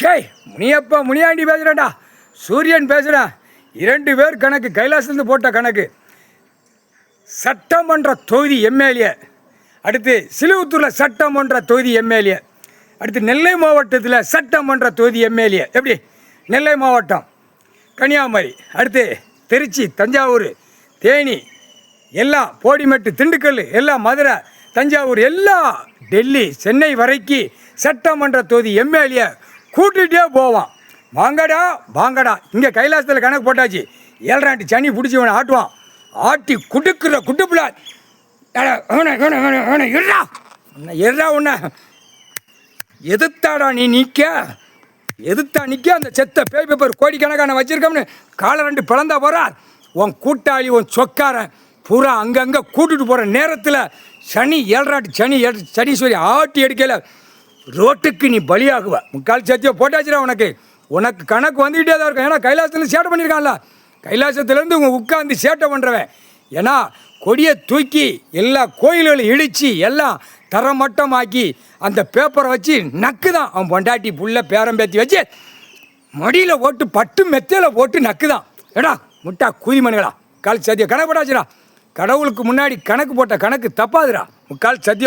ஷேய் முனியப்பா முனியாண்டி பேசுகிறேன்டா. சூரியன் பேசுகிறேன். 2 பேர் கணக்கு கைலாசத்துலேருந்து போட்ட கணக்கு. சட்டமன்ற தொகுதி எம்எல்ஏ, அடுத்து சிலுவத்தூரில் சட்டமன்ற தொகுதி எம்எல்ஏ, அடுத்து நெல்லை மாவட்டத்தில் சட்டமன்ற தொகுதி எம்எல்ஏ. எப்படி? நெல்லை மாவட்டம், கன்னியாகுமரி, அடுத்து திருச்சி, தஞ்சாவூர், தேனி, எல்லாம் போடிமெட்டு, திண்டுக்கல், எல்லாம் மதுரை, தஞ்சாவூர், எல்லாம் டெல்லி, சென்னை வரைக்கும் சட்டமன்ற தொகுதி எம்எல்ஏ கூட்டிகிட்டே போவான். வாங்கடா வாங்கடா. இங்கே கைலாசத்தில் கணக்கு போட்டாச்சு. 7 சனி பிடிச்சவனை ஆட்டுவான். ஆட்டி குடுக்குற குட்டுப்புல எறா உன்ன எதிர்த்தாடா நீ எதிர்த்தா நிற்க அந்த செத்த பேய் பேப்பர் கோடிக்கணக்கான வச்சிருக்கோம்னு காலை 2 பிளந்தா போகிறார். உன் கூட்டாளி உன் சொக்காரன் பூரா அங்கங்கே கூட்டிட்டு போகிற நேரத்தில் சனி 7 சனீஸ்வரி ஆட்டி எடுக்கல ரோட்டுக்கு நீ பலியாகுவ. 3/4 சத்தியம் போட்டாச்சுடா. உனக்கு கணக்கு வந்துக்கிட்டே தான் இருக்கும். ஏன்னா கைலாசத்துலேருந்து சேட்டை பண்ணியிருக்கான்ல. கைலாசத்துலேருந்து உட்காந்து சேட்டை பண்ணுறவன். ஏன்னா கொடியை தூக்கி எல்லா கோயில்களும் இடித்து எல்லாம் தரமட்டமாக்கி அந்த பேப்பரை வச்சு நக்குதான். அவன் பொண்டாட்டி புள்ள பேரம்பேத்தி வச்சு மடியில் போட்டு பட்டு மெத்தையில் போட்டு நக்குதான். ஏடா முட்டா கூதிமணிகளா 3/4 சத்தியம் கணக்கு போட்டாச்சுடா. கடவுளுக்கு முன்னாடி கணக்கு போட்ட கணக்கு தப்பாதுடா. 3/4 சத்தியம்.